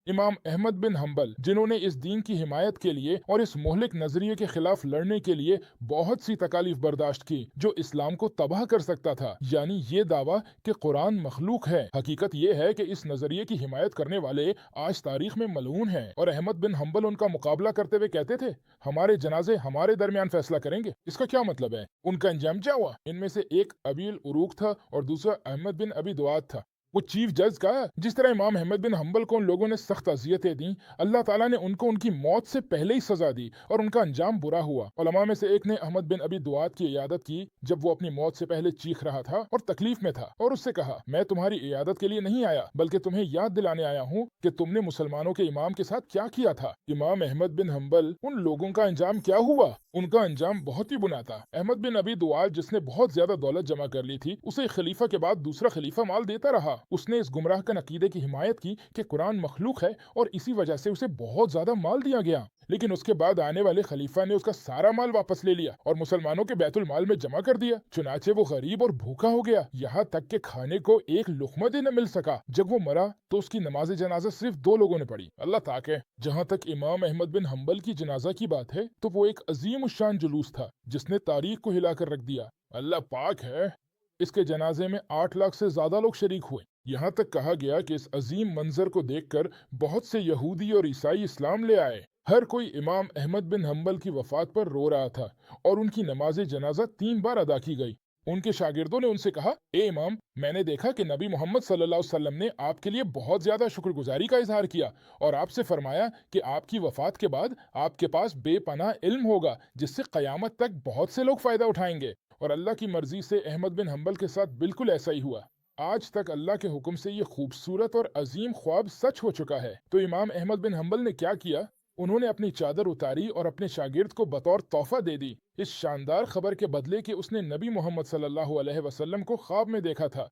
इमाम अहमद बिन हम्बल, जिन्होंने इस दीन की हिमायत के लिए और इस मोहलिक नजरिए के खिलाफ लड़ने के लिए बहुत सी तकालीफ बर्दाश्त की जो इस्लाम को तबाह कर सकता था, यानी ये दावा कि कुरान मखलूक है। हकीकत ये है कि इस नजरिए की हिमायत करने वाले आज तारीख में मलऊन हैं, और अहमद बिन हम्बल उनका मुकाबला करते हुए कहते थे, हमारे जनाजे हमारे दरमियान फैसला करेंगे। इसका क्या मतलब है? उनका अंजाम क्या हुआ? इनमें से एक अबील उरूक था और दूसरा अहमद बिन अबी दुआद था। वो चीफ जज का। जिस तरह इमाम अहमद बिन हम्बल को उन लोगों ने सख्त अजियतें दी, अल्लाह ताला ने उनको उनकी मौत से पहले ही सजा दी और उनका अंजाम बुरा हुआ। उलमा में से एक ने अहमद बिन अबी दुआद की इयादत की जब वो अपनी मौत से पहले चीख रहा था और तकलीफ में था, और उससे कहा, मैं तुम्हारी इयादत के लिए नहीं आया बल्कि तुम्हें याद दिलाने आया हूँ कि तुमने मुसलमानों के इमाम के साथ क्या किया था। इमाम अहमद बिन हम्बल उन लोगों का अंजाम क्या हुआ? उनका अंजाम बहुत ही बुरा था। अहमद बिन अबी दुआद, जिसने बहुत ज्यादा दौलत जमा कर ली थी, उसे खलीफा के बाद दूसरा खलीफा माल देता रहा। उसने इस गुमराह का अकीदे की हिमायत की कि कुरान मखलूक है और इसी वजह से उसे बहुत ज्यादा माल दिया गया। लेकिन उसके बाद आने वाले खलीफा ने उसका सारा माल वापस ले लिया और मुसलमानों के बैतुल माल में जमा कर दिया। चुनाचे वो गरीब और भूखा हो गया, यहाँ तक कि खाने को एक लुकमा भी न मिल सका। जब वो मरा तो उसकी नमाज जनाजा सिर्फ 2 लोगों ने पढ़ी। अल्लाह ताक है। जहाँ तक इमाम अहमद बिन हम्बल की जनाजा की बात है, तो वो एक अजीम शान जुलूस था जिसने तारीख को हिलाकर रख दिया। अल्लाह पाक है। इसके जनाजे में 8 लाख से ज्यादा लोग शरीक हुए। यहाँ तक कहा गया कि इस अजीम मंजर को देखकर बहुत से यहूदी और ईसाई इस्लाम ले आए। हर कोई इमाम अहमद बिन हम्बल की वफात पर रो रहा था और उनकी नमाज जनाजा 3 बार अदा की गई। उनके शागिर्दों ने उनसे कहा, ए इमाम, मैंने देखा कि नबी मोहम्मद सल्लल्लाहु अलैहि वसल्लम ने आपके लिए बहुत ज्यादा शुक्रगुजारी का इजहार किया और आपसे फरमाया कि आपकी वफात के बाद आपके पास बेपनाह इल्म होगा जिससे कयामत तक बहुत से लोग फायदा उठाएंगे। और अल्लाह की मर्जी से अहमद बिन हम्बल के साथ बिल्कुल ऐसा ही हुआ। आज तक अल्लाह के हुक्म से ये खूबसूरत और अजीम ख्वाब सच हो चुका है। तो इमाम अहमद बिन हम्बल ने क्या किया? उन्होंने अपनी चादर उतारी और अपने शागिर्द को बतौर तोहफा दे दी, इस शानदार खबर के बदले कि उसने नबी मोहम्मद सल्लल्लाहु अलैहि वसल्लम को ख्वाब में देखा था।